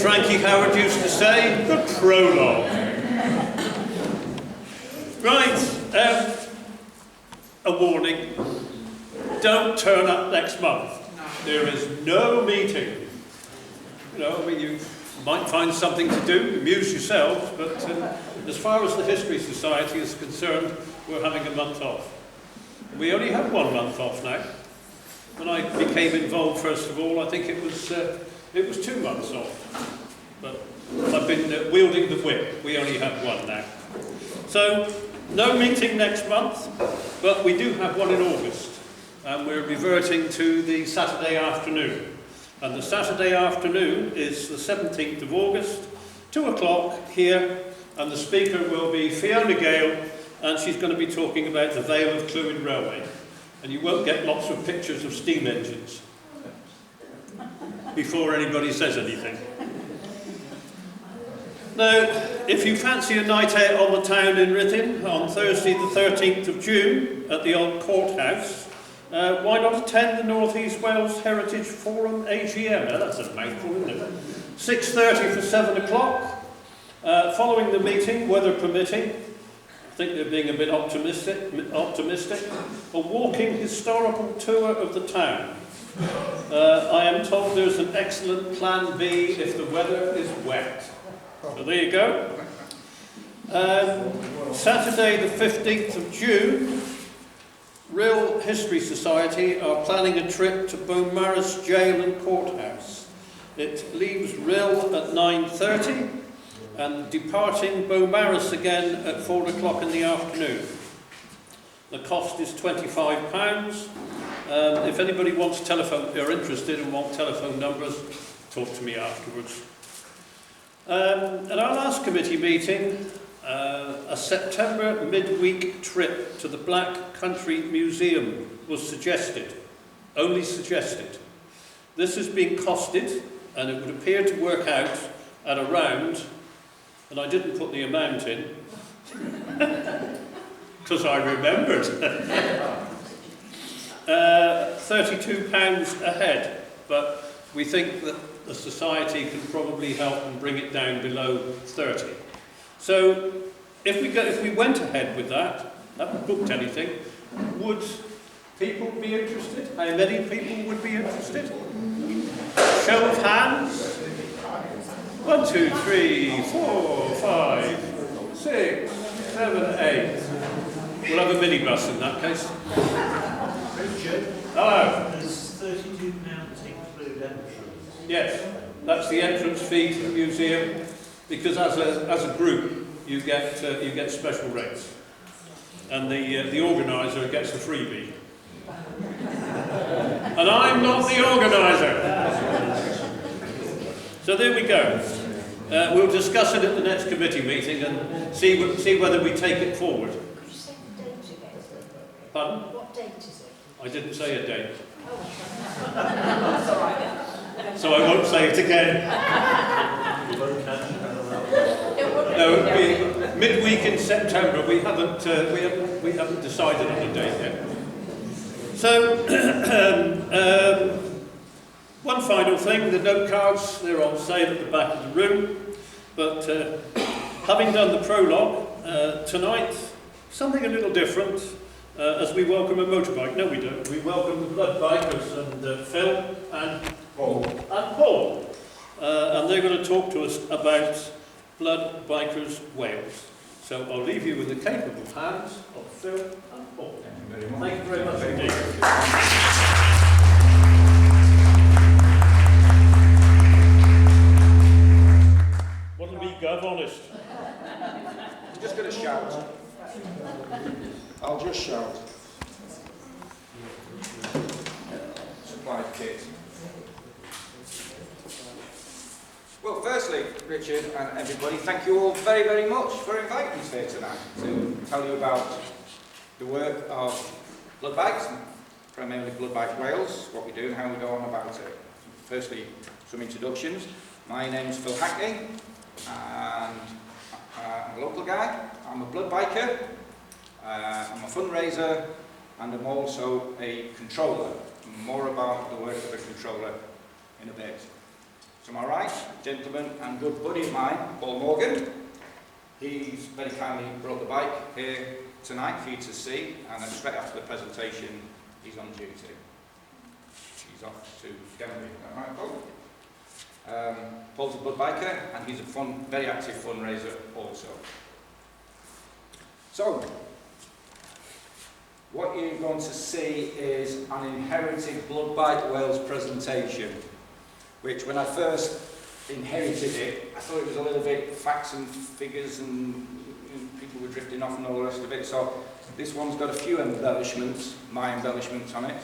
Frankie Howard used to say, the prologue. Right, a warning. Don't turn up next month. There is no meeting. You know, I mean, you might find something to do, amuse yourselves, but as far as the History Society is concerned, we're having a month off. We only have 1 month off now. When I became involved, first of all, I think it was 2 months off. But I've been wielding the whip. We only have 1 now. So, no meeting next month, but we do have one in August. And we're reverting to the Saturday afternoon. And the Saturday afternoon is the 17th of August, 2 o'clock here, and the speaker will be Fiona Gale, and she's going to be talking about the Vale of Clwyd Railway. And you won't get lots of pictures of steam engines before anybody says anything. Now, if you fancy a night out on the town in Rhuddlan on Thursday the 13th of June at the old courthouse, why not attend the North East Wales Heritage Forum AGM? Now, that's a mouthful, isn't it? 6:30 for 7 o'clock. Following the meeting, weather permitting, I think they're being a bit optimistic, a walking historical tour of the town. I am told there's an excellent plan B if the weather is wet. So there you go. Saturday the 15th of June, Real History Society are planning a trip to Beaumaris Jail and Courthouse. It leaves Rill at 9:30 and departing Beaumaris again at 4 o'clock in the afternoon. The cost is £25. If anybody wants telephone, are interested and want telephone numbers, talk to me afterwards. At our last committee meeting, a September midweek trip to the Black Country Museum was suggested, only suggested. This has been costed, and it would appear to work out at around, and I didn't put the amount in, because I remembered, £32 a head, but we think that the Society can probably help and bring it down below 30. So, if we went ahead with that, haven't booked anything, would people be interested? How many people would be interested? Show of hands. 1, 2, 3, 4, 5, 6, 7, 8. We'll have a minibus in that case. Richard. Hello. Does £32 include entrance? Yes, that's the entrance fee to the museum, because as a group you get special rates, and the organiser gets a freebie. And I'm not the organiser. So there we go. We'll discuss it at the next committee meeting and see whether we take it forward. Could you say the date again? Pardon? What date is it? I didn't say a date. Oh, that's all right. So I won't say it again. No, it'll be midweek in September. We haven't decided on a date yet. So, one final thing, the note cards, they're on sale at the back of the room. But having done the prologue, tonight, something a little different, as we welcome a motorbike. No, we don't. We welcome the Blood Bikers and Phil and Paul. And they're going to talk to us about Blood Bikers Wales. So I'll leave you in the capable hands of Phil and Paul. Thank you very much indeed. What'll be Gov honest? I'm just going to shout. I'll just shout. Supply kit. Well, firstly, Richard and everybody, thank you all very, very much for inviting us here tonight to tell you about the work of Blood Bikes, primarily Blood Bikes Wales, what we do and how we go on about it. Firstly, some introductions. My name's Phil Hackney, and I'm a local guy. I'm a blood biker, I'm a fundraiser, and I'm also a controller. More about the work of a controller in a bit. To my right, a gentleman and good buddy of mine, Paul Morgan. He's very kindly brought the bike here tonight for you to see, and then straight after the presentation, he's on duty. He's off to Denver, is that right, Paul? Paul's a bud biker, and he's a very active fundraiser also. So, what you're going to see is an inherited Blood Bike Wales presentation, which when I first inherited it, I thought it was a little bit facts and figures and people were drifting off and all the rest of it. So this one's got a few embellishments, my embellishments on it.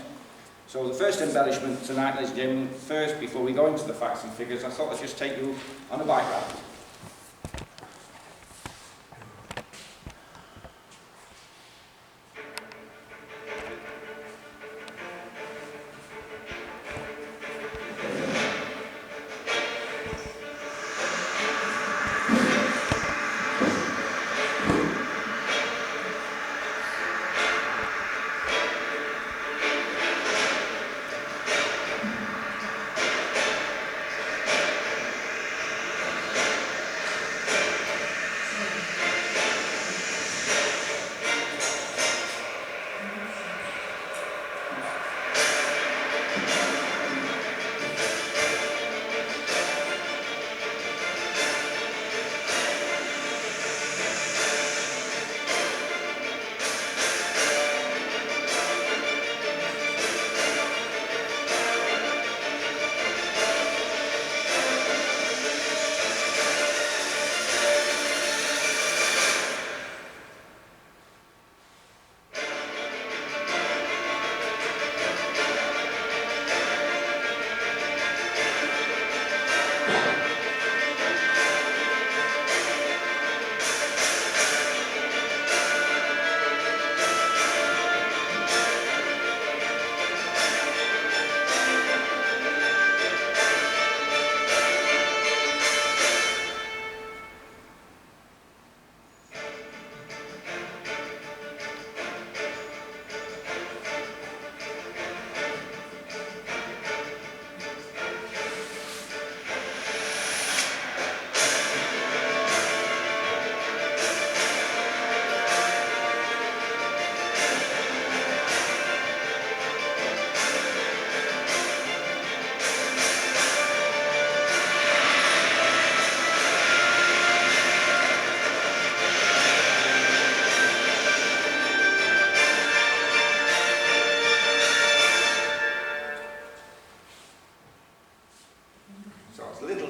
So the first embellishment tonight, ladies and gentlemen, first before we go into the facts and figures, I thought I'd just take you on a bike ride.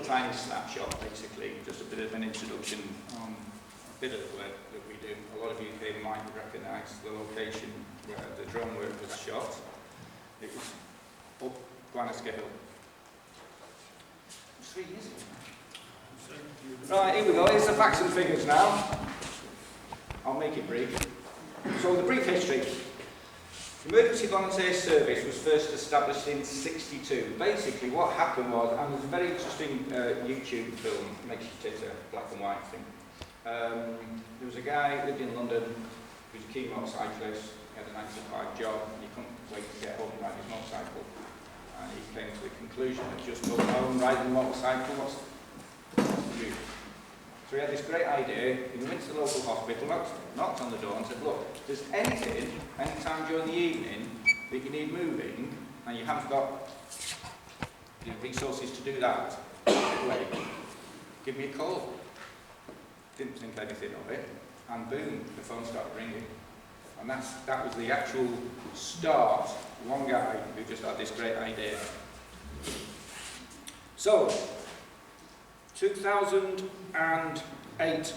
Tiny snapshot, basically, just a bit of an introduction on a bit of the work that we do. A lot of you here might recognise the location where the drone work was shot. It was up Gwanisca Hill. It was 3 years ago. Right, here we go. Here's the facts and figures now. I'll make it brief. So the brief history. Emergency Volunteer Service was first established in '62. Basically what happened was, and there's a very interesting YouTube film, makes you titter, black and white thing. There was a guy who lived in London, he was a keen motorcyclist, he had a 9-to-5 job, and he couldn't wait to get home and ride his motorcycle. And he came to the conclusion that just going home, riding the motorcycle, what's to do? So he had this great idea. He went to the local hospital, knocked on the door and said, look, if there's anything, any time during the evening that you need moving and you haven't got the resources to do that, give me a call. Didn't think anything of it, and boom, the phone started ringing. And that was the actual start. One guy who just had this great idea. So, 2008,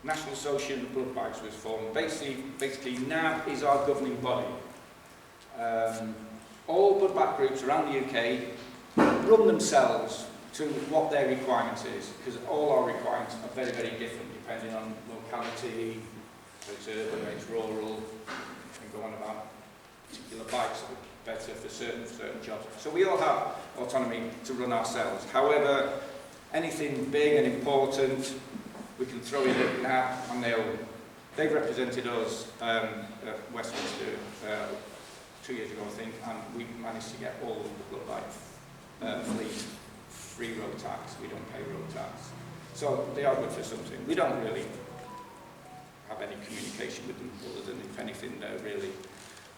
National Association of Blood Bikes was formed. Basically NAB is our governing body. All blood bike groups around the UK run themselves to what their requirement is, because all our requirements are very, very different depending on locality, whether it's urban, whether it's rural, and go on about particular bikes that are better for certain jobs. So we all have autonomy to run ourselves. However, anything big and important, we can throw in at NAB, and they've represented us at Westminster 2 years ago, I think, and we managed to get all of the blood bike fleet free road tax, we don't pay road tax. So they are good for something. We don't really have any communication with them other than, if anything, they're really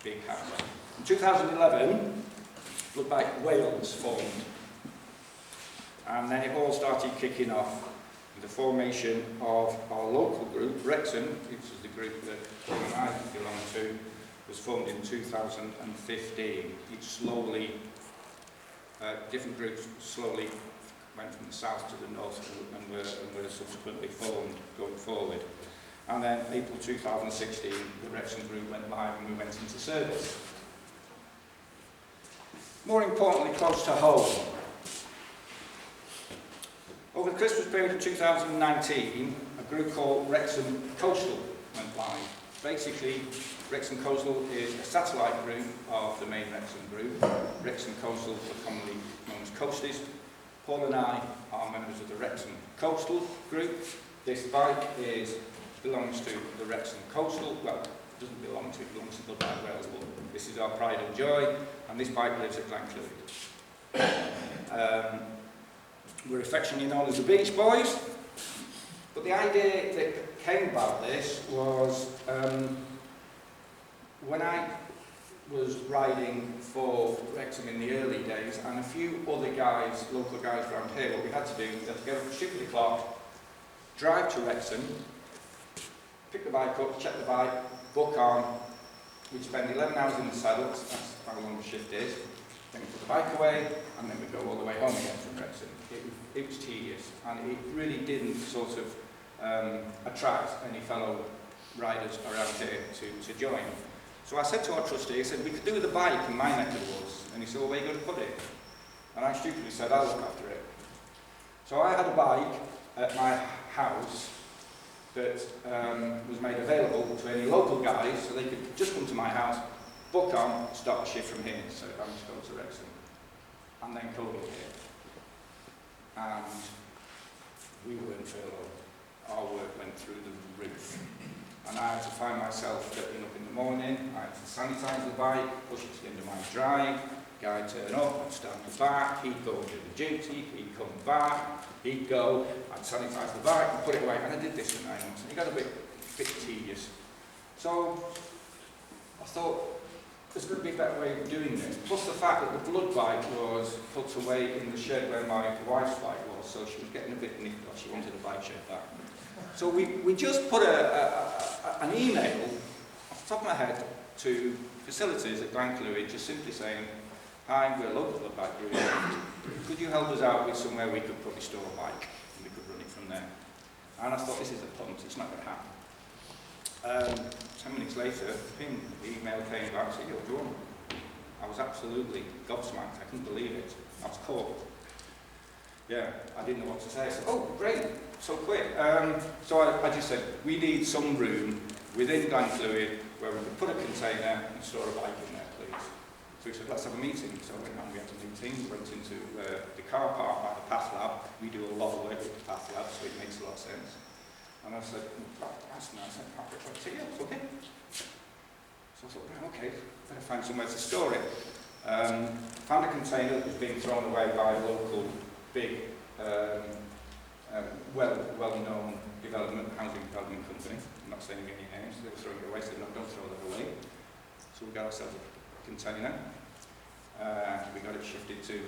big hassle. In 2011, Blood Bike Wales formed. And then it all started kicking off with the formation of our local group, Wrexham, which is the group that Jim and I belong to, was formed in 2015. It slowly, different groups slowly went from the south to the north and were subsequently formed going forward. And then April 2016, the Wrexham group went live and we went into service. More importantly, close to home. Over the Christmas period of 2019, a group called Wrexham Coastal went live. Basically, Wrexham Coastal is a satellite group of the main Wrexham group. Wrexham Coastal are commonly known as Coasties. Paul and I are members of the Wrexham Coastal group. This bike belongs to the Wrexham Coastal. Well, it doesn't belong to, it belongs to Blood Bike Wales, but this is our pride and joy, and this bike lives at Glenclwyd. We're affectionately known as the Beach Boys, but the idea that came about this was when I was riding for Wrexham in the early days, and a few other guys, local guys around here, what we had to do, we had to get up at 6 o'clock, drive to Wrexham, pick the bike up, check the bike, book on. We'd spend 11 hours in the saddle, that's how long the shift is. Then we put the bike away, and then we'd go all the way home again from Wrexham. It was tedious, and it really didn't sort of attract any fellow riders around here to join. So I said to our trustee, I said, we could do with a bike in my neck of the woods. And he said, well, where are you going to put it? And I stupidly said, I'll look after it. So I had a bike at my house that was made available to any local guys, so they could just come to my house, book on, start a shift from here, so I'm just going to Wrexham. And then COVID hit. And we weren't furloughed. Our work went through the roof. And I had to find myself getting up in the morning, I had to sanitise the bike, push it to the end of my drive, guy turn up, I'd stand the back, he'd go do the duty, he'd come back, he'd go, I'd sanitise the bike and put it away. And I did this for 9 months, and it got a bit tedious. So I thought, there's going to be a better way of doing this. Plus the fact that the blood bike was put away in the shed where my wife's bike was, so she was getting a bit nicked off, she wanted the bike shed back. So we just put an email off the top of my head to facilities at Glenclwyd, just simply saying, hi, we're a local blood bike group. Could you help us out with somewhere we could probably store a bike and we could run it from there? And I thought, this is a punt, it's not going to happen. 10 minutes later, the email came back and said, yo, do you want it? I was absolutely gobsmacked, I couldn't believe it. I was caught. Yeah, I didn't know what to say. I said, oh, great, so quick. So I just said, we need some room within Glenclwyd where we can put a container and store a bike in there, please. So he said, let's have a meeting. So we had a meeting, we went into the car park by the Path Lab. We do a lot of work with the Path Lab, so it makes a lot of sense. And I said, that's nice, I'll put it to you, it's okay. So I thought, okay, better find somewhere to store it. Found a container that was being thrown away by a local big, well-known housing development company. I'm not saying any names, they were throwing it away, so no, don't throw that away. So we got ourselves a container. We got it shifted to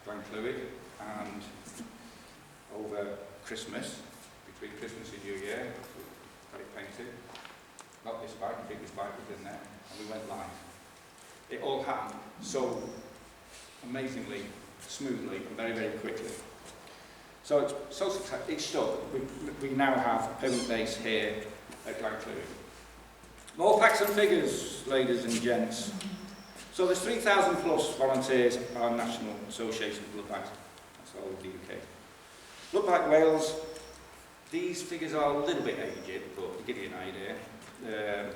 Glenclwyd, and over Christmas, between Christmas and New Year, we got it painted. Got this bike, the biggest bike was in there, and we went live. It all happened so amazingly, smoothly, and very, very quickly. So it's stuck. We now have a permanent base here at Glenclwyd. More facts and figures, ladies and gents. So there's 3,000 plus volunteers at our National Association of Blood Banks. That's all over the UK. Blood Bank Wales, these figures are a little bit aged, but to give you an idea,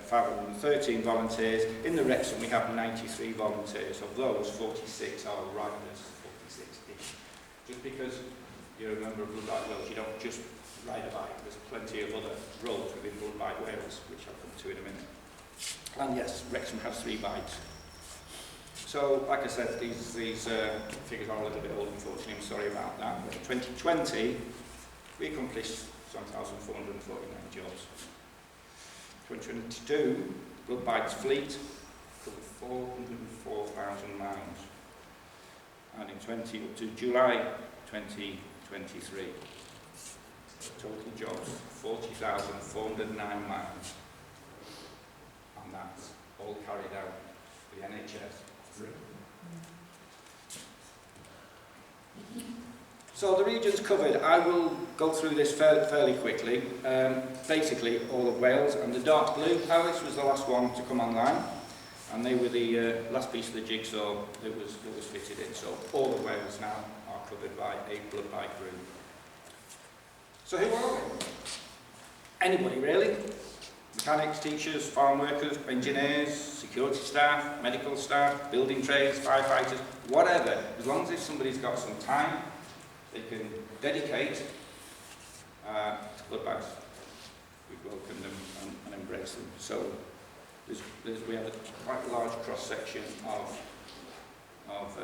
513 volunteers. In the Wrexham we have 93 volunteers. Of those, 46 are riders, 46-ish. Just because you're a member of Blood Bank Wales, you don't just ride a bike. There's plenty of other roles within Blood Bank Wales, which I'll come to in a minute. And yes, Wrexham has 3 bikes. So, like I said, these figures are a little bit old, unfortunately. I'm sorry about that. But in 2020, we accomplished 1,449 jobs. 2022, blood bikes fleet covered 404,000 miles. And in up to July 2023, total jobs 40,409 miles. And that's all carried out for the NHS. So the regions covered, I will go through this fairly quickly. Basically all of Wales, and the dark blue pallets was the last one to come online, and they were the last piece of the jigsaw that was fitted in. So all of Wales now are covered by a blood bike group. So who are we? Anybody really? Mechanics, teachers, farm workers, engineers, security staff, medical staff, building trades, firefighters, whatever. As long as if somebody's got some time, they can dedicate to blood bags. We welcome them and embrace them. So we have a quite large cross-section of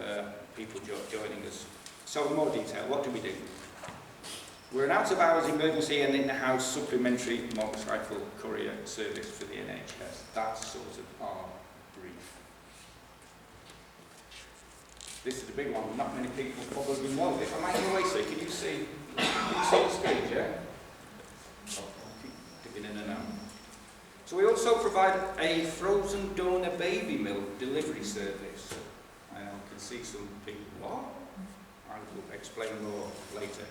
people joining us. So in more detail, what do we do? We're an out-of-hours emergency and in-house supplementary motorcycle courier service for the NHS. That's sort of our brief. This is the big one. Not many people probably know it. I might go away, so can you see the screen, yeah? I'll keep dipping in and out. So we also provide a frozen donor baby milk delivery service. I can see some people, what? I will explain more later.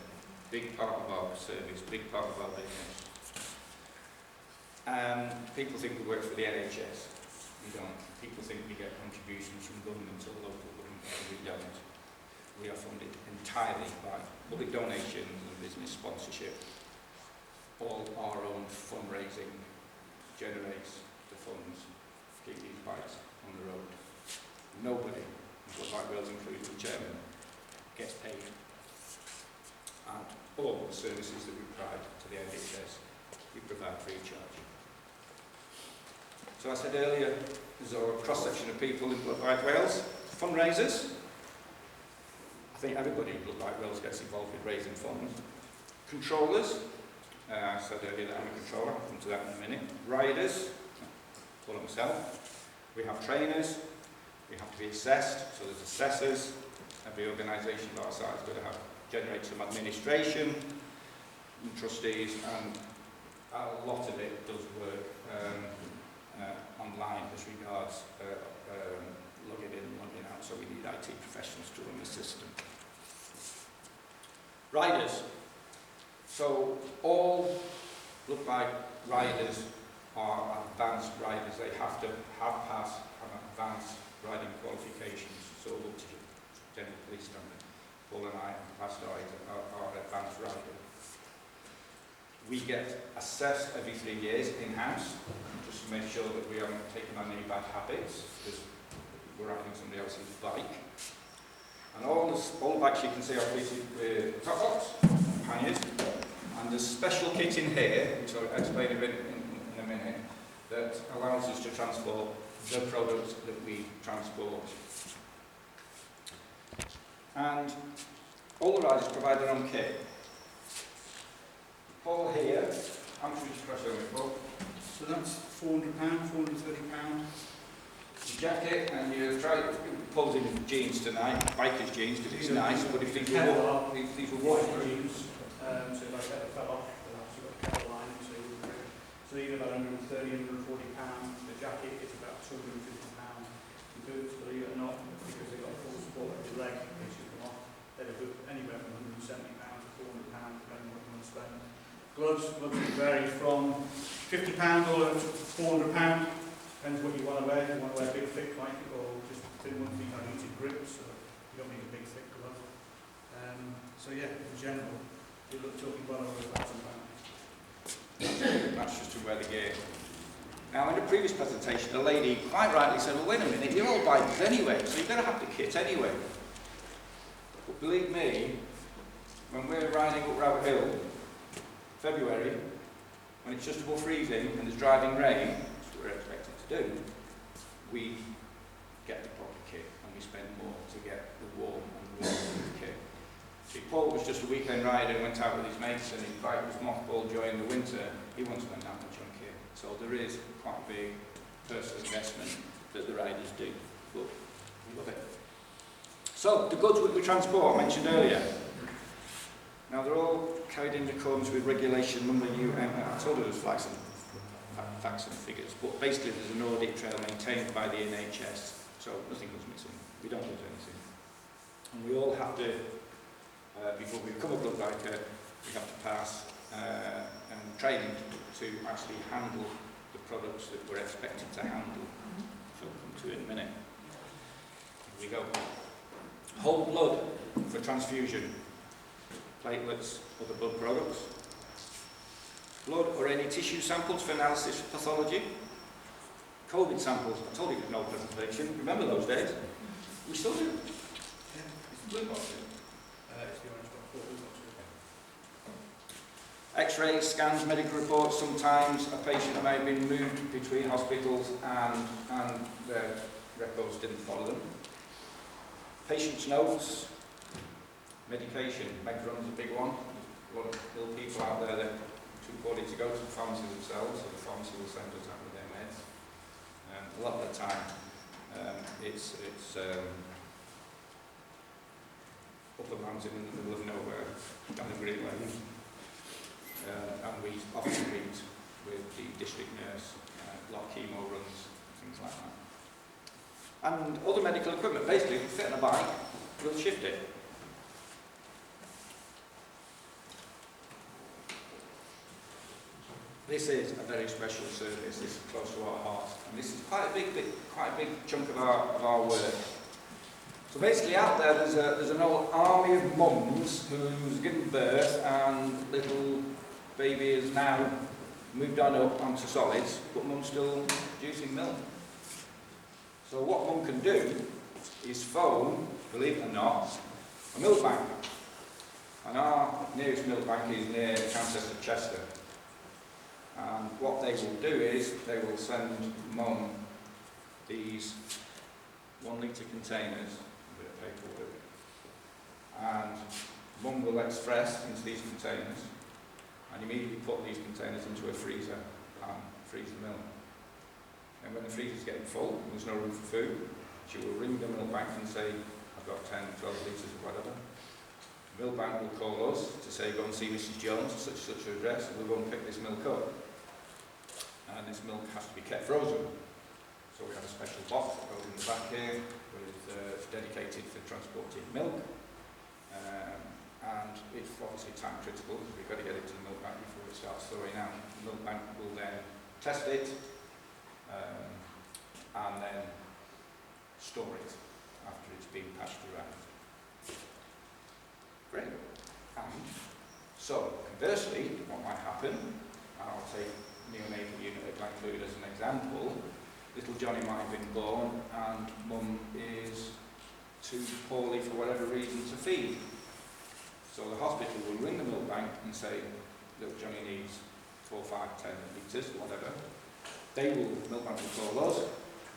Big part of our service, big part of our business. People think we work for the NHS. We don't. People think we get contributions from government or local government. We don't. We are funded entirely by public donations and business sponsorship. All our own fundraising generates the funds to keep these bikes on the road. Nobody, like Wales including the chairman, gets paid. And all the services that we provide to the NHS, we provide free of charge. So I said earlier, there's a cross-section of people in Blood Like Wales. Fundraisers. I think everybody in Blood Like Wales gets involved with raising funds. Controllers. I said earlier that I'm a controller, I'll come to that in a minute. Riders. Call it myself. We have trainers. We have to be assessed, so there's assessors. Every organisation of our size is going to generate some administration and trustees, and a lot of it does work online as regards logging in and logging out, so we need IT professionals to run the system. Riders. So all look like riders are advanced riders. They have to have passed an advanced riding qualifications, so up to general police standard. Paul and I passed our advanced rider. We get assessed every 3 years in-house, just to make sure that we aren't taking on any bad habits, because we're riding somebody else's bike. And all the bikes you can see are fitted with top box, panniers, and there's special kit in here, which I'll explain a bit in a minute, that allows us to transport the products that we transport. And all the riders provide their own kit. Paul here, how much would you crash over, Paul? So that's £400, £430. Your jacket, and you try Paul's in jeans tonight, biker's jeans, because it's nice, but if these were waterproof. Jeans, so if I fell off, then I've got a kettle line, so these are about £130, £140. The jacket is about £250. The boots, believe it or not, because they've got full support of your leg, in case you come off, they're anywhere from £170 to £400, depending on what you want to spend. Gloves vary from £50 all the way up to £400. Depends what you want to wear. If you want to wear big, thick, like it, or just thin ones, you can use grips, so you don't need a big, thick glove. So yeah, in general, you're talking well over £1,000. That's just to wear the gear. Now, in the previous presentation, the lady quite rightly said, well, wait a minute, you're all bikers anyway, so you're going to have the kit anyway. But believe me, when we're riding up Rabbit Hill, February, when it's just above freezing and there's driving rain, which we're expected to do, we get the proper kit and we spent more to get the warm and winter kit. See, Paul was just a weekend rider and went out with his mates, and his bike was mothballed during the winter. He won't spend that much on kit. So there is quite a big personal investment that the riders do, but we love it. So, the goods we transport, I mentioned earlier. Now, they're all carried in accordance with regulation number I told you there was facts and figures, but basically there's an audit trail maintained by the NHS, so nothing goes missing. We don't lose anything. And we all have to, before we become a blood biker, we have to pass training to actually handle the products that we're expected to handle. So we'll come to it in a minute. Here we go. Whole blood for transfusion, platelets, other blood products, blood or any tissue samples for analysis for pathology, COVID samples. I told you no presentation. Remember those days? We still do. Yeah. It's blue boxes. It's the orange box, blue box. X-rays, scans, medical reports. Sometimes a patient may have been moved between hospitals and their records didn't follow them. Patient's notes, medication. Megron's a big one. There's a lot of ill people out there that are too poorly to go to the pharmacy themselves, so the pharmacy will send us out with their meds. A lot of the time, it's upperlands in the middle of nowhere, down the Green Lane. And we often meet with the district nurse, a lot of chemo runs, things like that. And other medical equipment, basically, if you fit on a bike, we'll shift it. This is a very special service. This is close to our hearts, and this is quite a big chunk of our work. So basically, out there, there's an old army of mums who's given birth, and little baby has now moved on up onto solids, but mum's still producing milk. So what mum can do is phone, believe it or not, a milk bank. And our nearest milk bank is near Manchester, Chester. And what they will do is they will send mum these 1 litre containers, a bit of paperwork, and mum will express into these containers and immediately put these containers into a freezer and freeze the milk. And when the freezer's getting full and there's no room for food, she will ring the milk bank and say, I've got 10, 12 litres or whatever. The milk bank will call us to say, go and see Mrs Jones at such an address, and we'll go and pick this milk up. And this milk has to be kept frozen. So we have a special box that goes in the back here, with dedicated for transporting milk. And it's obviously time critical, because we've got to get it to the milk bank before it starts thawing out. The milk bank will then test it, and then store it after it's been pasteurised. Great. And so, conversely, what might happen, and I'll take neonatal unit at Glenclwyd as an example, little Johnny might have been born and mum is too poorly for whatever reason to feed. So the hospital will ring the milk bank and say, look, Johnny needs 4, 5, 10 litres, whatever. The milk bank will call us,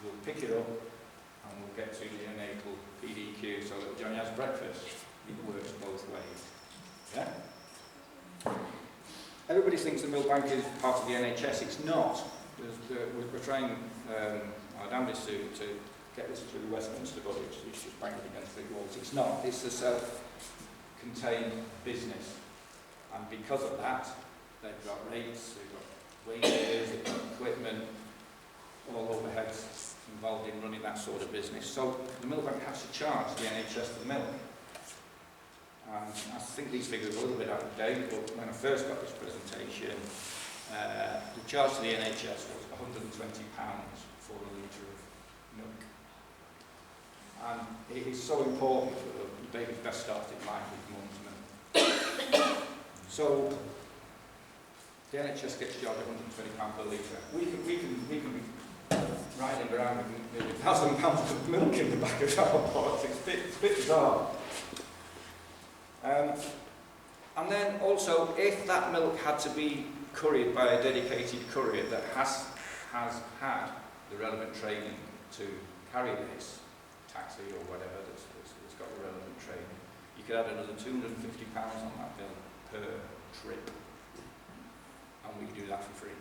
we'll pick it up, and we'll get to the neonatal PDQ so that Johnny has breakfast. It works both ways. Yeah? Everybody thinks the milk bank is part of the NHS. It's not. We're trying our damnedest to get this through the Westminster body, which is just banging against the walls. It's not. It's a self-contained business. And because of that, they've got rates, they've got wages, they've got equipment, all overheads involved in running that sort of business. So the milk bank has to charge the NHS for the milk. And I think these figures are a little bit out of date, but when I first got this presentation, the charge to the NHS was £120 for a litre of milk. And it is so important that the baby's best started life with mum's milk. So the NHS gets charged £120 per litre. We can be riding around with £1,000 of milk in the back of our pots. It's a bit bizarre. And then also, if that milk had to be couriered by a dedicated courier that has had the relevant training to carry this, taxi or whatever that's got the relevant training, you could add another £250 on that bill per trip, and we could do that for free.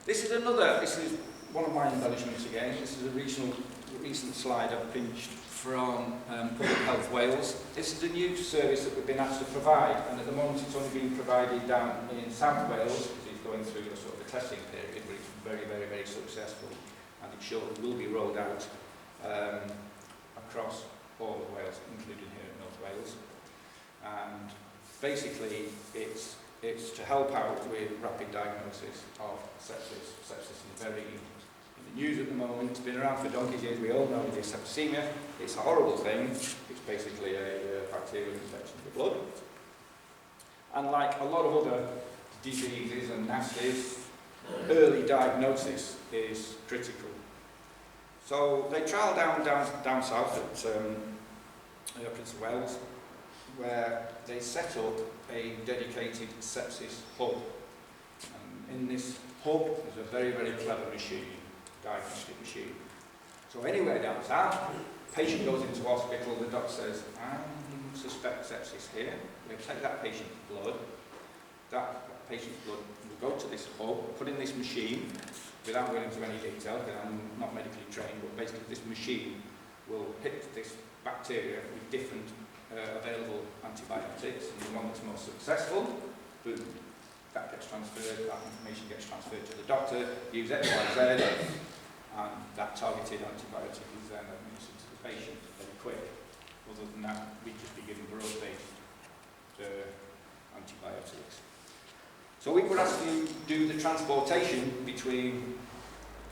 This is one of my embellishments again. This is a recent slide I've pinched from Public Health Wales. This is a new service that we've been asked to provide, and at the moment it's only being provided down in South Wales, because it's going through a sort of a testing period, but it's very, very, very successful, and it shortly will be rolled out across all of Wales, including here in North Wales. And basically it's to help out with rapid diagnosis of sepsis. Sepsis is very in the news at the moment. It's been around for donkey's years. We all know the septicemia. It's a horrible thing. It's basically a bacterial infection of the blood. And like a lot of other diseases and nasties, early diagnosis is critical. So they trialled down south at Prince of Wales, where they set up a dedicated sepsis hub. And in this hub, there's a very, very clever machine, diagnostic machine. So anywhere down south, patient goes into hospital, the doctor says, I suspect sepsis here. We take that patient's blood. That patient's blood will go to this hub, put in this machine, without going into any detail, because I'm not medically trained, but basically this machine will hit this bacteria with different available antibiotics, and the one that's most successful, boom, that gets transferred, that information gets transferred to the doctor, use X, Y, Z, and that targeted antibiotic is then administered to the patient very quick. Other than that, we just be given broad-based antibiotics. So we would actually do the transportation between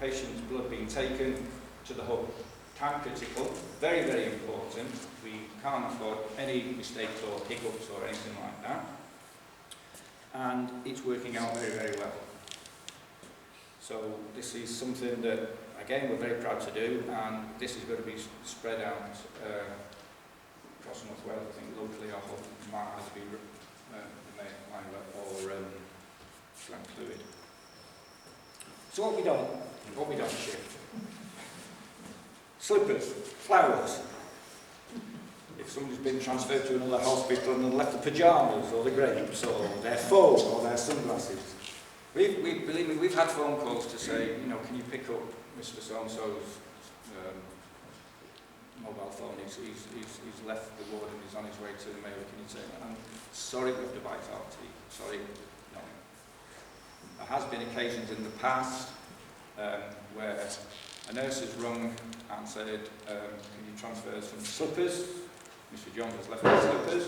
the patient's blood being taken to the hub. Time critical, very, very important. We can't afford any mistakes or hiccups or anything like that. And it's working out very, very well. So this is something that, again, we're very proud to do, and this is going to be spread out across North Wales. I think locally our hub might have to be the main line or Glen. So what we don't shift. Slippers, flowers. If somebody's been transferred to another hospital and left the pyjamas or the grapes or their phone or their sunglasses. Believe me, we've had phone calls to say, you know, can you pick up Mr. So-and-so's mobile phone? He's left the ward and he's on his way to the mail. Can you say, I'm sorry, we have to bite our teeth. Sorry, no. There has been occasions in the past where a nurse has rung and said, can you transfer some slippers? Mr. John has left his slippers.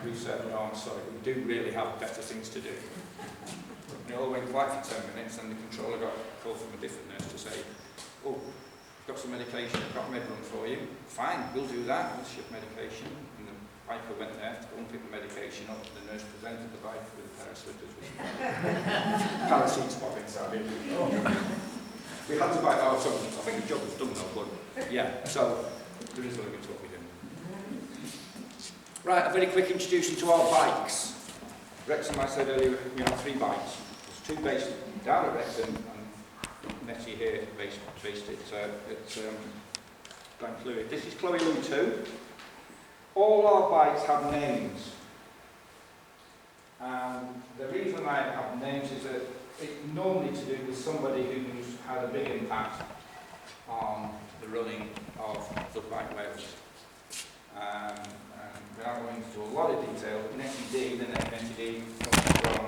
We said, no, I'm sorry, we do really have better things to do. And it all went quiet for 10 minutes, and the controller got a call from a different nurse to say, oh, I've got some medication, I've got Medrun for you. Fine, we'll do that, we'll ship medication. And the biker went there to go and pick the medication up. The nurse presented the bike with a pair of slippers with paracetamol inside it. We had to bite our tongue. I think the job was done though, but yeah, so there is a limit to what we do. Right, a very quick introduction to our bikes. Wrexham, I said earlier, we have 3 bikes. There's 2 based down at Wrexham, and Nettie here based at Glen. This is Chloe Lou 2. All our bikes have names. And the reason I have names is that it's normally to do with somebody who's had a big impact on the running of Flood Bike Wales. And without going into a lot of detail, Nettie D, the name Nettie D, comes from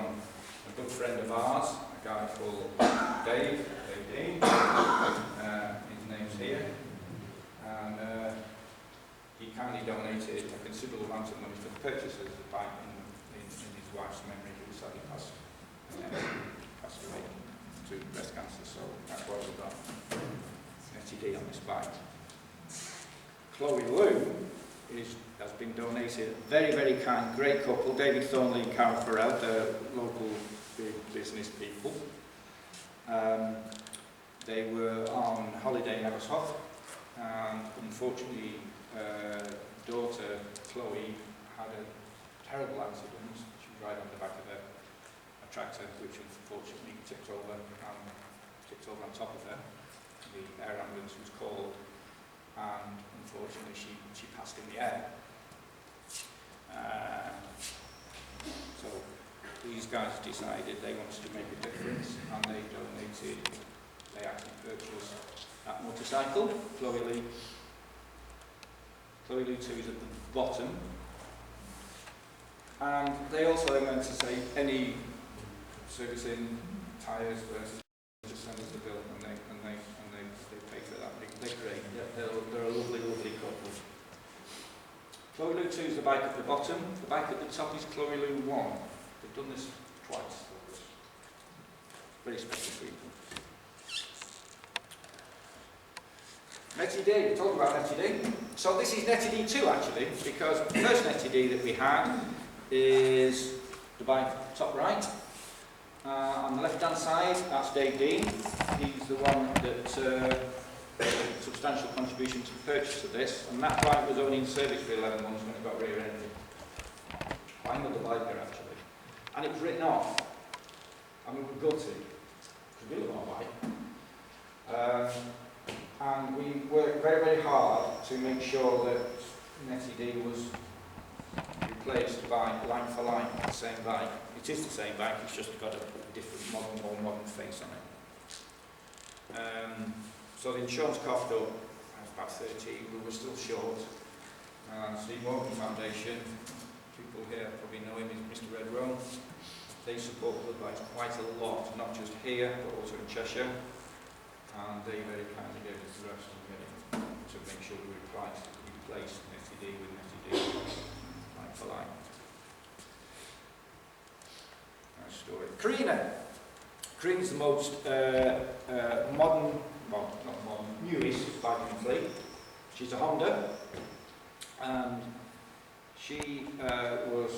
a good friend of ours, a guy called Dave Dean. His name's here. And he kindly donated a considerable amount of money for the purchase of the bike in his wife's memory, who sadly passed away to breast cancer, so that's why we've got Nettie D on this bike. Chloe Lou has been donated, very, very kind, great couple, David Thornley and Carol Farrell, they're local big business people. They were on holiday in Aberystwyth, and unfortunately, daughter Chloe had a terrible accident. She was riding on the back of a tractor, which unfortunately tipped over and tipped over on top of her. The air ambulance was called, and unfortunately she passed in the air. So these guys decided they wanted to make a difference, and they actually purchased that motorcycle. Chloe Lou 2 is at the bottom. And they also went to say any servicing, tyres, just send us the bill, and they pay for that. They're great. They're a lovely couple. Chloe Lou 2 is the bike at the bottom. The bike at the top is Chloe Lou 1. They've done this twice. Very special people. Netty D, we talked about Netty D. So this is Netty D 2 actually, because the first Netty D that we had is the bike top right. On the left hand side, that's Dave Dean. He's the one that made a substantial contribution to the purchase of this, and that bike was only in service for 11 months when it got rear-ended. I know the biker actually. And it was written off. I mean, we're gutted, because we love our bike. And we worked very, very hard to make sure that Netty D was replaced by line for line, the same bike. It is the same bike, it's just got a different more modern face on it. So the insurance cost up, I was about 30, we were still short. Steve Morgan Foundation, people here probably know him, is Mr. Red Rome. They support blood bikes quite a lot, not just here, but also in Cheshire. And they very kindly gave us the rest of the money to make sure we replaced Netty D with Netty D, line for line. Nice story. Carina's the most modern, well, not modern, newest bike in the fleet. She's a Honda, and she was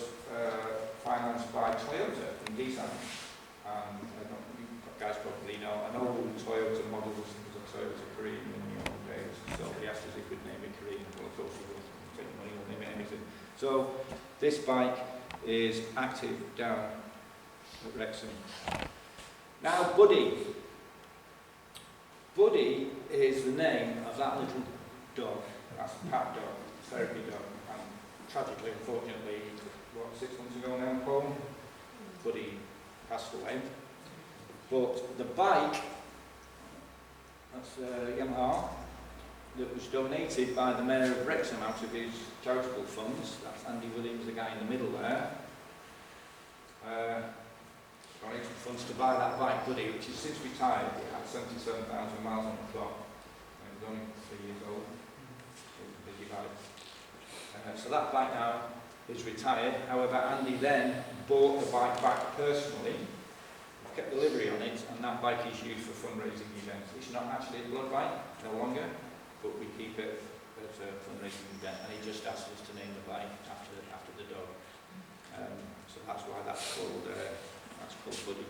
financed by Toyota in Design. You guys probably know, an old Toyota model was a Toyota Carina in the old days, so we asked us if we could name it Carina. Well, of course we would take the money, we'll name it anything. So this bike is active down at Wrexham. Now Buddy. Buddy is the name of that little dog. That's a pat dog, therapy dog. And tragically, unfortunately, 6 months ago now, Paul, Buddy passed away. But the bike, that's Yamaha, that was donated by the Mayor of Wrexham out of his charitable funds. That's Andy Williams, the guy in the middle there. Donated funds to buy that bike, Buddy, which is since retired. It had 77,000 miles on the clock. It was only 3 years old. It was a busy bike. So that bike now is retired. However, Andy then bought the bike back personally, kept the livery on it, and that bike is used for fundraising events. It's not actually a blood bike, no longer, but we keep it as a fundraising event, and he just asked us to name the bike after the dog. So that's why that's called Buddy.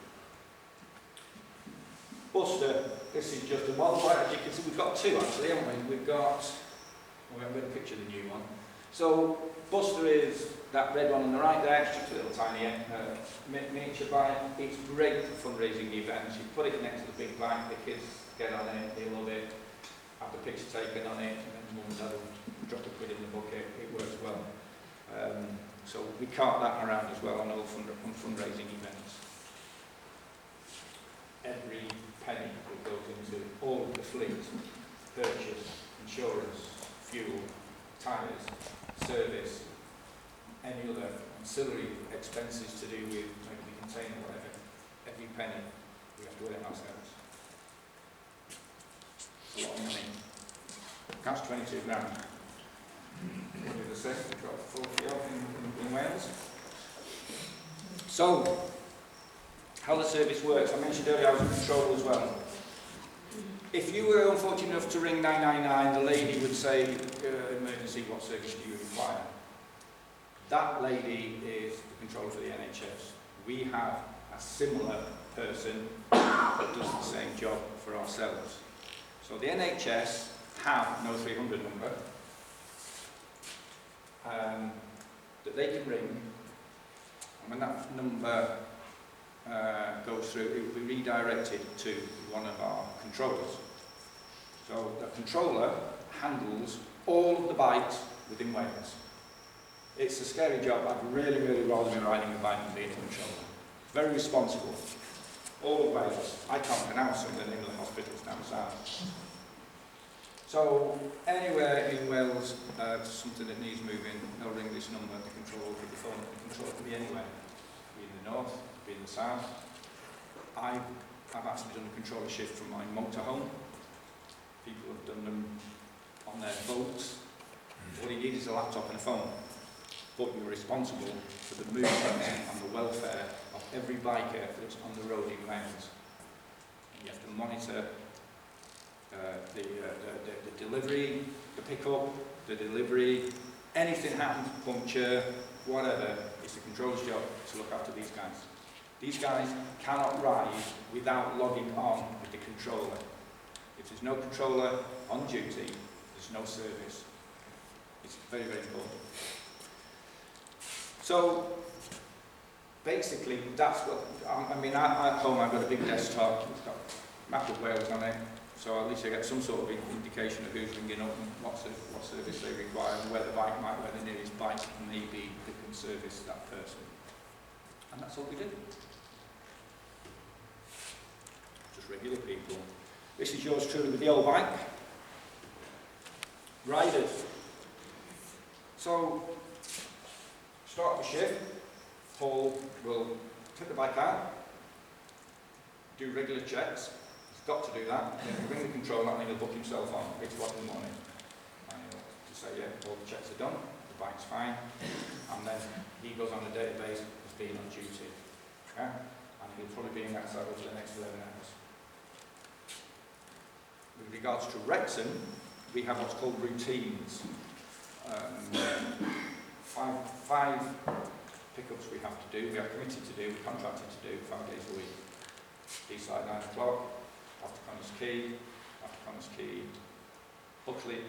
Buster, this is just a model bike. As you can see, we've got two actually, haven't we? I'm going to picture the new one. So Buster is that red one on the right there. It's just a little tiny miniature bike. It's great for fundraising events. You put it next to the big bike, the kids get on it, they love it, have the picture taken on it, and then mum and dad will drop a quid in the bucket. It works well. So we cart that around as well on all fundraising events. Every penny that goes into all of the fleet, purchase, insurance, fuel, tyres, service, any other ancillary expenses to do with maybe the container, whatever, every penny we have to earn ourselves. It's a lot of money. That's 22 grand. What did I say? We dropped 40 off in Wales. So, how the service works. I mentioned earlier I was in control as well. If you were unfortunate enough to ring 999, the lady would say, emergency, what service do you require? That lady is the controller for the NHS. We have a similar person that does the same job for ourselves. So the NHS have no 300 number that they can ring, and when that number goes through, it will be redirected to one of our controllers. So the controller handles all of the bikes within Wales. It's a scary job. I'd really, really rather be riding a bike than being a controller. Very responsible. All of Wales. I can't pronounce some of the name of the hospitals down south. So anywhere in Wales, something that needs moving, they'll ring this number, the controller will pick the phone up. The controller can be anywhere. It can be in the north, it can be in the south. I've actually done a controller shift from my motorhome. People have done them on their boats. All you need is a laptop and a phone. But you're responsible for the movement and the welfare of every biker that's on the road in Wales. And you have to monitor the delivery, the pickup, the delivery, anything happens, puncture, whatever, it's the controller's job to look after these guys. These guys cannot ride without logging on with the controller. If there's no controller on duty, there's no service. It's very, very important. So, basically, that's what, I mean, at home I've got a big desktop, it's got a map of Wales on it, so at least I get some sort of indication of who's ringing up and what service they require, and where the nearest bike may be that can service that person. And that's all we do. Just regular people. This is yours truly with the old bike. Riders. So, start the shift. Paul will take the bike out, do regular checks. He's got to do that. Then he'll bring the controller and he'll book himself on 8 o'clock in the morning. And he'll just say, yeah, all the checks are done, the bike's fine. And then he goes on the database as being on duty. Okay? And he'll probably be in that saddle for the next 11 hours. With regards to Wrexham, we have what's called routines. Five pickups we have to do, we are committed to do, we're contracted to do 5 days a week. Deeside 9 o'clock, after Connors Quay, Buckley,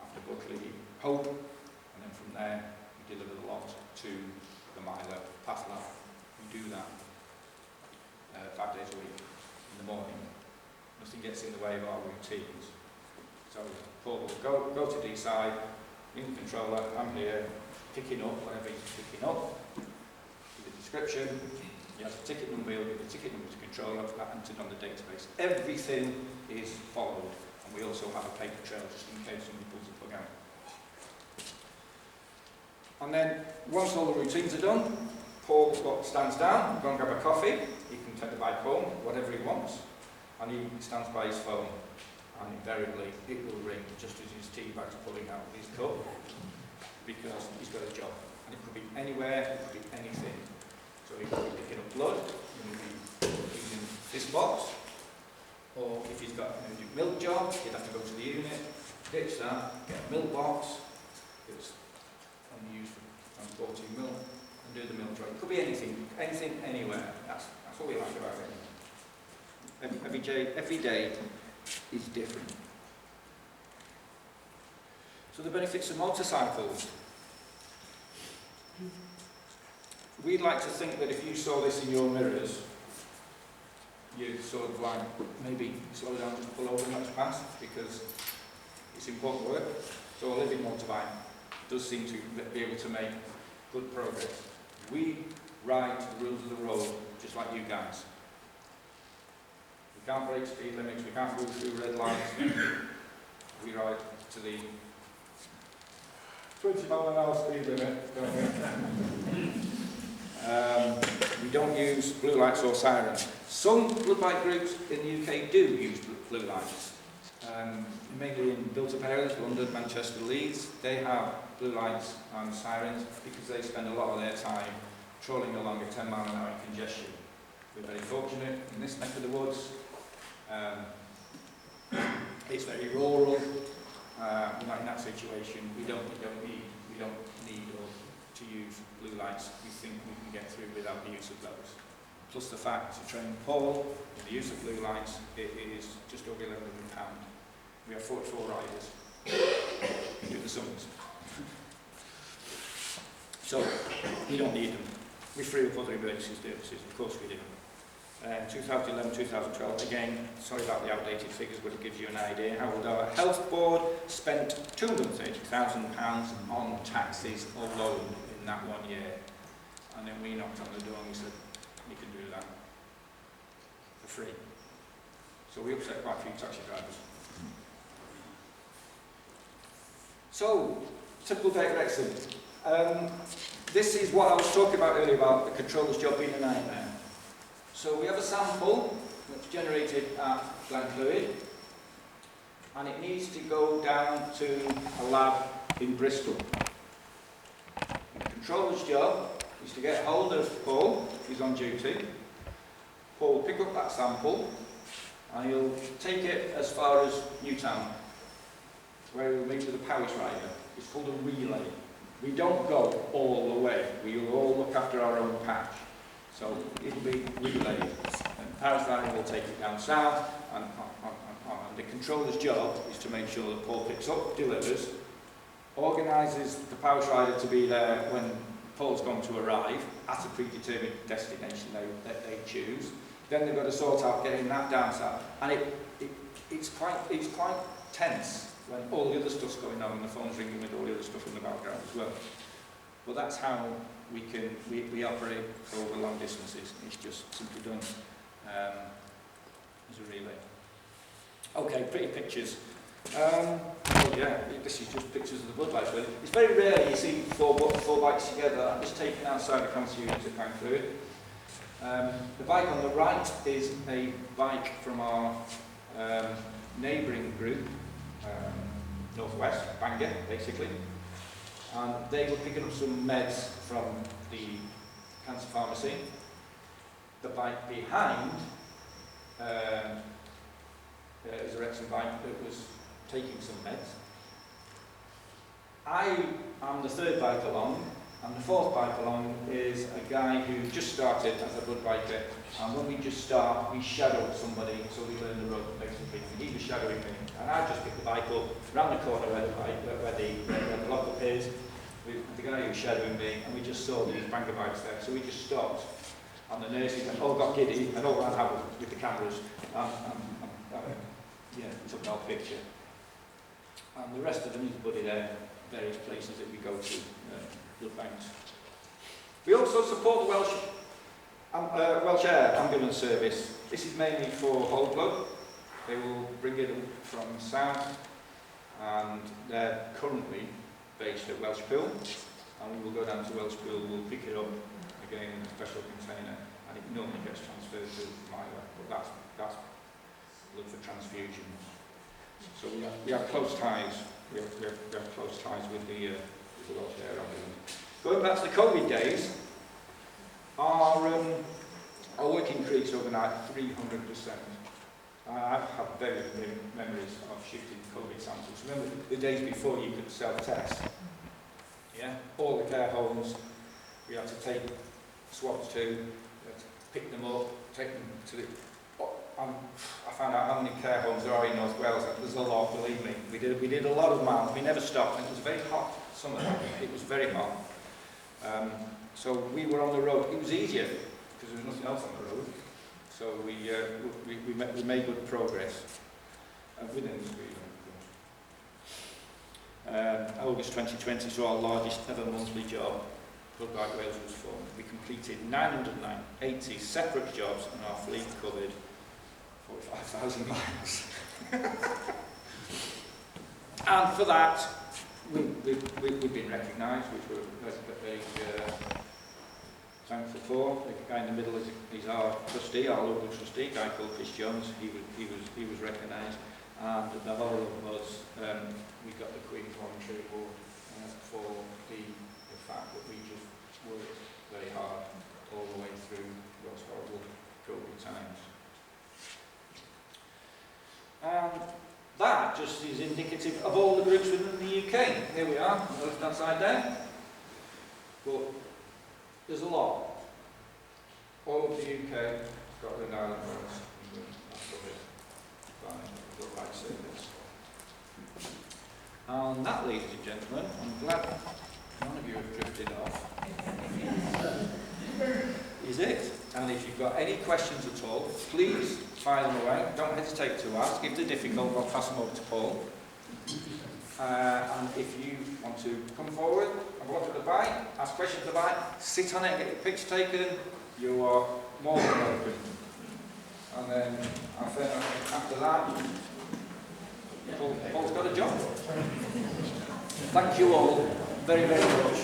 after Buckley, Hope, and then from there we deliver the lot to the miler, past that. We do that 5 days a week in the morning. Nothing gets in the way of our routines. So Paul will go to Deeside, in the controller, I'm here, picking up whatever he's picking up, give the description, he has a ticket number, he'll give the ticket number to the controller, that entered on the database. Everything is followed, and we also have a paper trail just in case somebody pulls the plug out. And then, once all the routines are done, Paul stands down, go and grab a coffee, he can take the bike home, whatever he wants, and he stands by his phone. And invariably it will ring just as his tea bag's pulling out of his cup, because he's got a job. And it could be anywhere, it could be anything. So he could be picking up blood, he could be using this box, or if he's got a milk job, he'd have to go to the unit, ditch that, get a milk box, it's only used for transporting milk, and do the milk job. It could be anything, anywhere. That's what we like about it. Every day is different. So the benefits of motorcycles. We'd like to think that if you saw this in your mirrors, you'd sort of like maybe slow down, just pull over and let us pass, because it's important work. So a living motorbike does seem to be able to make good progress. We ride to the rules of the road just like you guys. We can't break speed limits, we can't go through red lights. We ride to the 20-mile-an-hour speed limit, don't we? We don't use blue lights or sirens. Some blood bike groups in the UK do use blue lights. Mainly in built-up areas, London, Manchester, Leeds, they have blue lights and sirens because they spend a lot of their time trolling along a 10-mile-an-hour congestion. We're very fortunate in this neck of the woods. It's very rural. We're not in that situation. We don't need to use blue lights. We think we can get through without the use of those. Plus the fact to train Paul in the use of blue lights, it is just over £1,100. We have 44 riders in the summers. So we don't need them. We free up other emergency services, of course we do. 2011, 2012, again, sorry about the outdated figures, but it gives you an idea. How would our health board spent £230,000 on taxes alone in that 1 year? And then we knocked on the door and we said, you can do that for free. So we upset quite a few taxi drivers. So, typical data excellence. This is what I was talking about earlier about the controller's job being a nightmare. So we have a sample that's generated at Glenclwyd, and it needs to go down to a lab in Bristol. The controller's job is to get hold of Paul, who's on duty. Paul will pick up that sample and he'll take it as far as Newtown, where he'll meet with a parish rider. It's called a relay. We don't go all the way. We will all look after our own patch. So it'll be relayed. And parish rider will take it down south, and the controller's job is to make sure that Paul picks up, delivers, organises the parish rider to be there when Paul's going to arrive at a predetermined destination that they choose. Then they've got to sort out getting that down south. And it's quite tense when all the other stuff's going on and the phone's ringing with all the other stuff in the background as well. But that's how we operate for over long distances. It's just simply done as a relay. Okay, pretty pictures. Oh yeah, this is just pictures of the blood lights really. It's very rare you see four bikes together. I'm just taken outside the cancer unit at Glenclwyd. The bike on the right is a bike from our neighbouring group, Northwest, Bangor, basically. And they were picking up some meds from the cancer pharmacy. The bike behind is a Wrexham bike that was taking some meds. I am the third bike along, and the fourth bike along is a guy who just started as a blood biker, and when we just start, we shadow somebody so we learn the road basically. And he was shadowing me, and I just picked the bike up round the corner where the lock-up is, with the guy who was shadowing me, and we just saw these Bangor bikes there, so we just stopped. And the nurses all got giddy and all ran out with the cameras. Yeah, took an old picture. And the rest of them is buddy there, various places that we go to, blood banks. We also support the Welsh Air Ambulance Service. This is mainly for whole blood. They will bring it from south, and they're currently based at Welshpool, and we will go down to Welshpool, we'll pick it up again in a special container, and it normally gets transferred to my way, but that's look for transfusions. So we have close ties. We have close ties with the Welsh Air Ambulance. Going back to the COVID days, our work increased overnight 300%. I have very vivid memories of shifting COVID samples. Remember the days before you could self-test? Yeah, all the care homes we had to take swabs to, we had to pick them up, take them to the. I found out how many care homes there are in North Wales. There's a lot, believe me. We did a lot of miles. We never stopped. And it was very hot summer. It was very hot. So we were on the road. It was easier because there was nothing else on the road. So we made good progress within the speed. August 2020 saw our largest ever monthly job. Blood Bank Wales was formed. We completed 980 separate jobs, and our fleet covered 45,000 miles. And for that, we've been recognised, which we're very thankful for. The guy in the middle is our trustee, our local trustee, a guy called Chris Jones. He was recognised, and the whole of us, we got the Queen's Voluntary Award for the fact that we just worked very hard all the way through those horrible COVID times. And that just is indicative of all the groups within the UK. Here we are, on the left-hand side there. But there's a lot. All of the UK, Scotland, Ireland, Wales, England, that's covered by the right service. And that, ladies and gentlemen, I'm glad none of you have drifted off. is it. And if you've got any questions at all, please fire them away. Don't hesitate to ask. If they're difficult, I'll pass them over to Paul. And if you want to come forward and walk to the bike, ask questions to the bike, sit on it, get your picture taken, you are more than welcome. And then I think after that, Paul's got a job. Thank you all very, very much.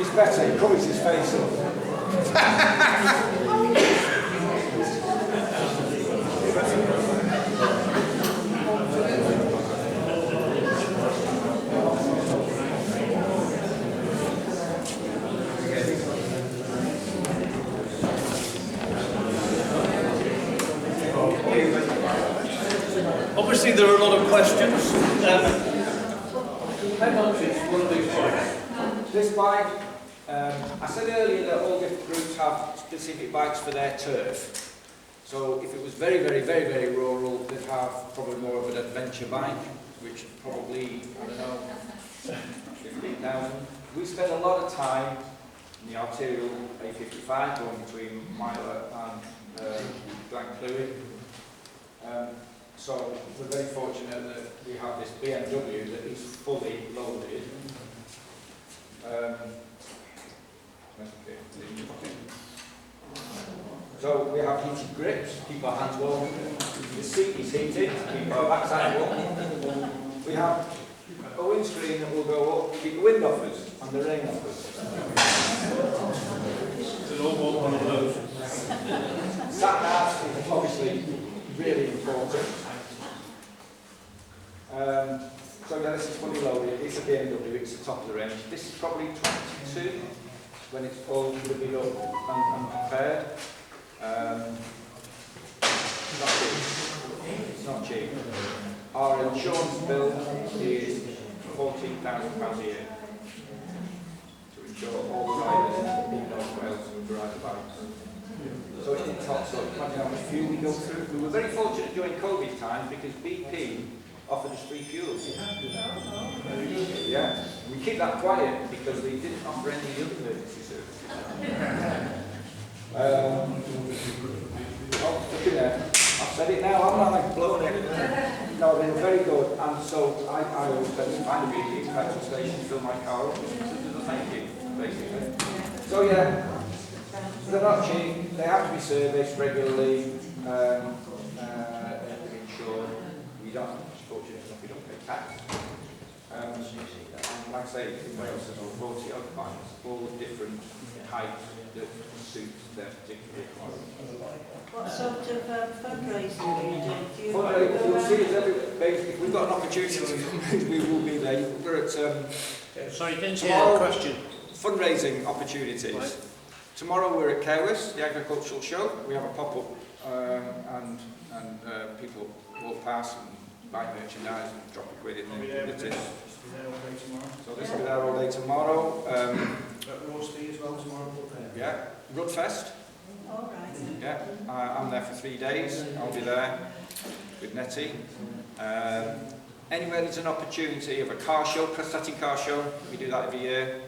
It's better, he covers his face up. Obviously there are a lot of questions. How much is one of these bikes? This bike, I said earlier that all different groups have specific bikes for their turf. So if it was very, very, very, very rural, they'd have probably more of an adventure bike, which probably, I don't know, 15,000. We spend a lot of time in the arterial A55 going between Myler and Glenclwyd. So we're very fortunate that we have this BMW that is fully loaded. So we have heated grips, keep our hands warm. The seat is heated, keep our backside warm. We have a windscreen that will go up, keep the wind off us and the rain off us. It's an all one of those. Sat nav is obviously really important. So yeah, this is fully loaded. It's a BMW, it's the top of the range. This is probably 22 when it's all living up and prepared. It's not cheap. Our insurance bill is £14,000 a year to insure all the riders in North Wales who ride the bikes. So it tops up. Imagine how much fuel we go through. We were very fortunate during COVID times because BP offered us free fuel. Yeah, we keep that quiet because they didn't offer any other emergency service. Oh, look at that. I've said it now, I'm not like blowing it. No, they were very good, and so I always find a BP petrol station, fill my car up, and just as a thank you, basically. So yeah, they're not cheap, they have to be serviced regularly, they have to be insured. We don't, fortunately enough, we don't pay tax. And like I say, in Wales there's over 40 odd bikes, all different types that suit their particular requirements. What sort of fundraising do you do? Fundraising, you'll see us everywhere. If we've got an opportunity to fundraise, we will be there. We're at Sorry, didn't hear tomorrow, the question. fundraising opportunities. Right. Tomorrow we're at Careless, the agricultural show. We have a pop-up and people walk past and buy merchandise and drop a quid in there. So this will be there all day tomorrow. Roasty as well tomorrow. Yeah, Rudfest. All right. Yeah, I'm there for 3 days. I'll be there with Nettie. Anywhere there's an opportunity of a car show, prosthetic car show, we do that every year.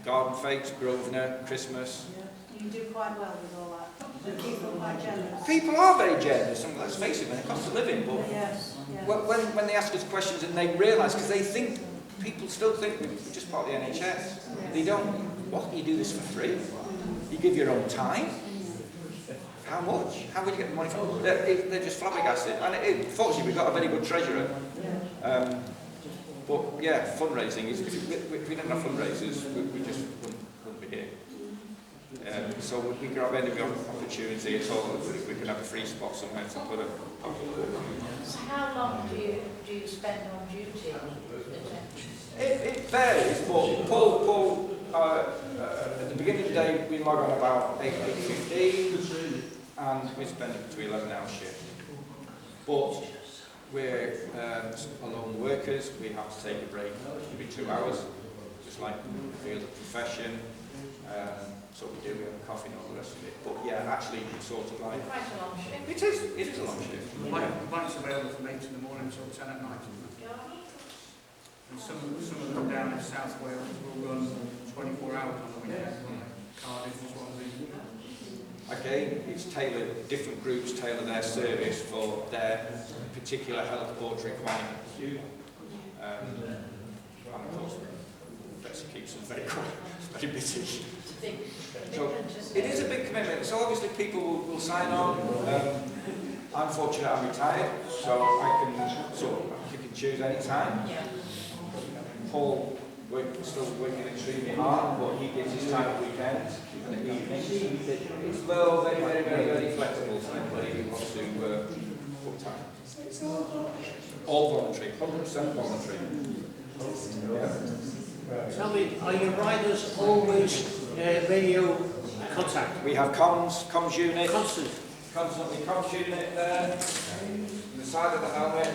Garden fakes, Grosvenor, Christmas. Yeah. You do quite well with all that. The people are quite generous. People are very generous, and let's face it, when it costs a living, but Yes. Yeah. when they ask us questions and they realise, because they think, people still think we're just part of the NHS. They don't, what, you do this for free? You give your own time? How much? How would you get the money from? They're just flabbergasted. And fortunately, we've got a very good treasurer. But yeah, fundraising is, if we didn't have fundraisers, we just wouldn't be here. So we grab any opportunity at all, if we can have a free spot somewhere to put a... So how long do you spend on duty? It varies, but Paul at the beginning of the day, we log on about 8:15, and we spend it between 11 hours shift. But we're alone workers, we have to take a break every 2 hours, just like the other profession. So we do, we have coffee and all the rest of it. But yeah, actually, it's sort of like... Quite a long shift. It is a long shift. Bikes available from 8 in the morning until 10 at night. And some of them down in South Wales will run 24 hours on the weekend. Cardiff, Swansea. Again, it's tailored, different groups tailor their service for their particular health board requirements. And of course, Betsy keeps them very busy. So it is a big commitment. So obviously people will sign on. I'm fortunate I'm retired, so I can sort of pick and choose any time. Yeah. Paul still working extremely hard, but he gives his time at weekends and at evenings. It's well, very flexible for anybody who wants to put time. All voluntary, 100% voluntary. Yeah. Tell me, are your riders always radio contact? We have comms unit. Constantly comms unit there. The side of the helmet,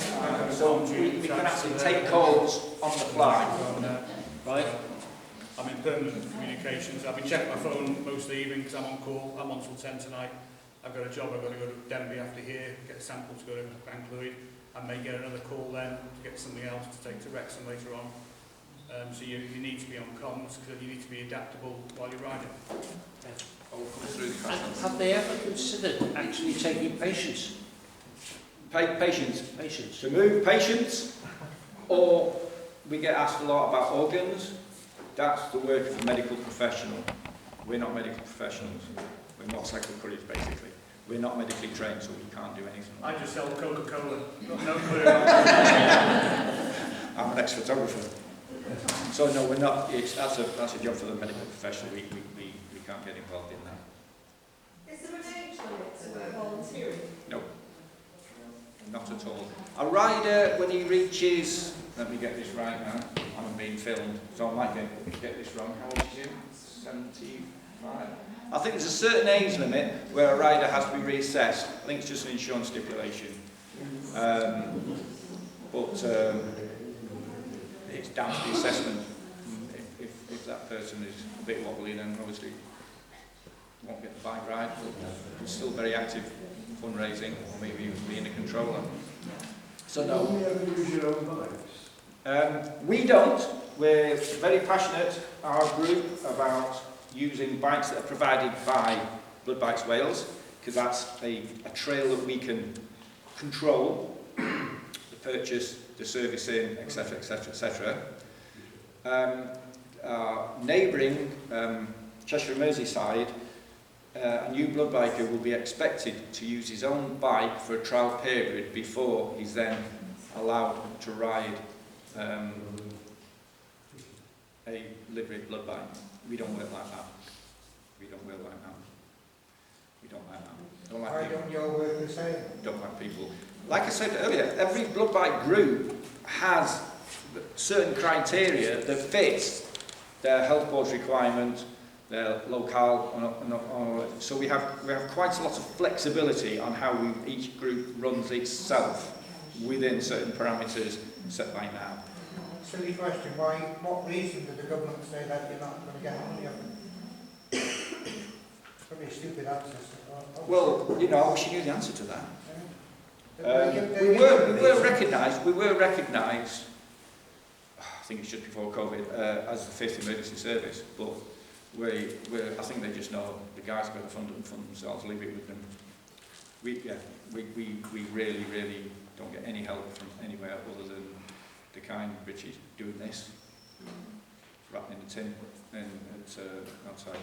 so we can actually take calls on the fly. Right. I'm in permanent communications. I've been checking my phone most of the evening because I'm on call. I'm on till 10 tonight. I've got a job. I've got to go to Denby after here, get a sample to go to Bank I may get another call then to get something else to take to Wrexham later on. So you need to be on comms because you need to be adaptable while you're riding. And have they ever considered actually taking patients? Patients. To move patients, or we get asked a lot about organs. That's the work of a medical professional. We're not medical professionals. We're motorcycle couriers, basically. We're not medically trained, so we can't do anything. I just sell Coca-Cola. Got no clue. I'm an ex-photographer. So no, we're not. That's a job for the medical professional. We can't get involved in that. Is there an age limit to volunteering? No. Not at all. A rider, when he reaches, let me get this right now, I'm being filmed, so I might get this wrong. How old is you? 75? I think there's a certain age limit where a rider has to be reassessed. I think it's just an insurance stipulation. But it's down to the assessment. If that person is a bit wobbly, then obviously won't get the bike ride, but it's still very active fundraising, or maybe even being a controller. So no. Do you ever use your own bikes? We don't. We're very passionate, our group, about using bikes that are provided by Blood Bikes Wales, because that's a trail that we can control, the purchase, the servicing, etc, etc, etc. Neighbouring Cheshire and Merseyside, a new blood biker will be expected to use his own bike for a trial period before he's then allowed to ride a livery blood bike. We don't work like that. We don't work like that. We don't like that. Don't like Why people. don't your work the same? Don't like people. Like I said earlier, every blood bike group has certain criteria that fits their health board's requirements, their locale, so we have quite a lot of flexibility on how each group runs itself within certain parameters set by now. Silly question, what reason did the government say that you're not going to get money of it? Probably a stupid answer. Well, you know, I wish you knew the answer to that. We were recognised, I think it's just before COVID, as the fifth emergency service, but I think they just know the guys got to fund themselves, leave it with them. We really don't get any help from anywhere other than the kind Richie's doing this, wrapping in the tin and outside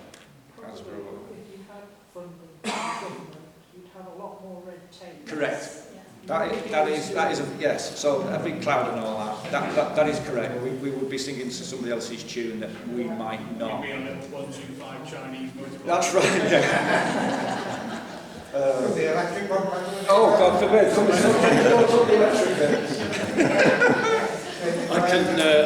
Casborough. If you had funding from the government, you'd have a lot more red tape. Correct. That is yes. So every cloud and all that is correct. We would be singing to somebody else's tune that we might not. You'd be on a 125 Chinese motorbike. That's right. Yeah. The electric one. Oh, God forbid! Somebody electric.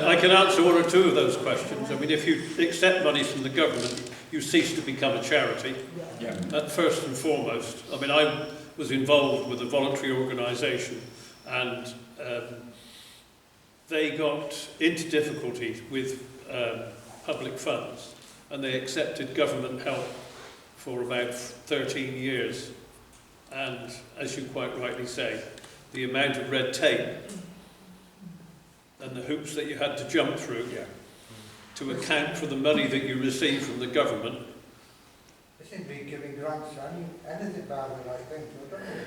I can answer one or two of those questions. I mean, if you accept money from the government, you cease to become a charity. Yeah. First and foremost. I mean, I was involved with a voluntary organisation and they got into difficulty with public funds, and they accepted government help for about 13 years. And as you quite rightly say, the amount of red tape and the hoops that you had to jump through to account for the money that you received from the government. They seem to be giving grants to anything bad, I think, don't they?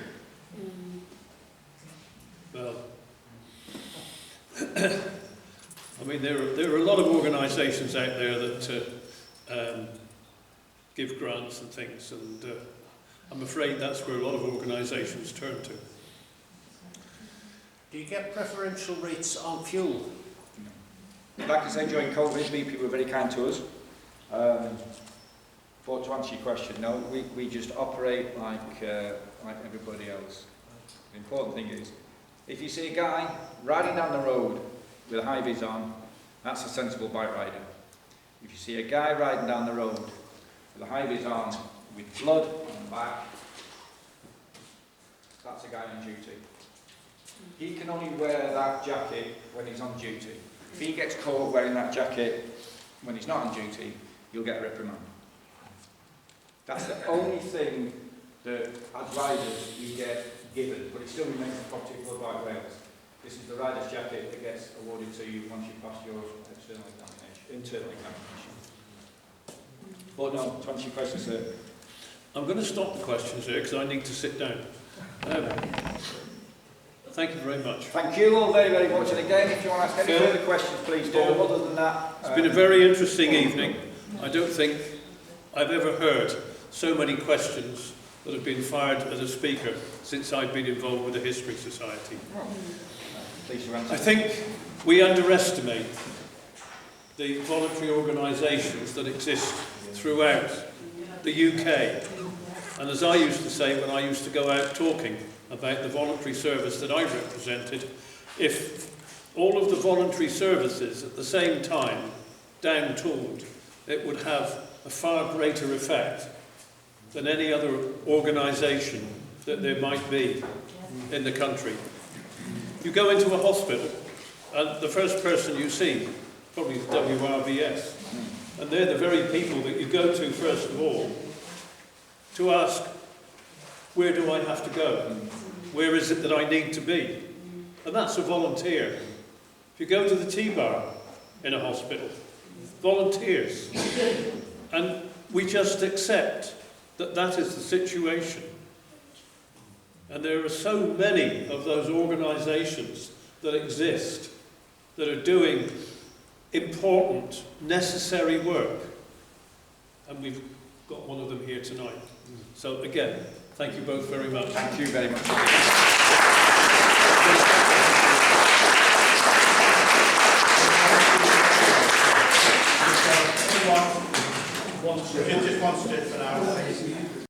Well, I mean, there are a lot of organisations out there that give grants and things, and I'm afraid that's where a lot of organisations turn to. Do you get preferential rates on fuel? Like I said, during COVID, BP were very kind to us. But to answer your question, no, we just operate like everybody else. The important thing is, if you see a guy riding down the road with a high vis on, that's a sensible bike rider. If you see a guy riding down the road with a high vis on, with blood on the back, that's a guy on duty. He can only wear that jacket when he's on duty. If he gets caught wearing that jacket when he's not on duty, you'll get a reprimand. That's the only thing that, as riders, you get given, but it still remains a property of Blood White Wales. This is the rider's jacket that gets awarded to you once you pass your internal examination. But no, to answer your question, sir. I'm going to stop the questions here because I need to sit down. Thank you very much. Thank you all very, very much. And again, if you want to ask any Phil, further questions, please do. Other than that, it's been a very interesting evening. I don't think I've ever heard so many questions that have been fired at a speaker since I've been involved with the History Society. please I think we underestimate the voluntary organisations that exist throughout the UK. And as I used to say when I used to go out talking about the voluntary service that I represented, if all of the voluntary services at the same time down-tooled, it would have a far greater effect than any other organisation that there might be in the country. You go into a hospital and the first person you see, probably the WRBS, and they're the very people that you go to first of all to ask, where do I have to go? Where is it that I need to be? And that's a volunteer. If you go to the T-bar in a hospital, volunteers. And we just accept that that is the situation. And there are so many of those organisations that exist that are doing important, necessary work. And we've got one of them here tonight. So again, thank you both very much. Thank you very much. Just wants to for now.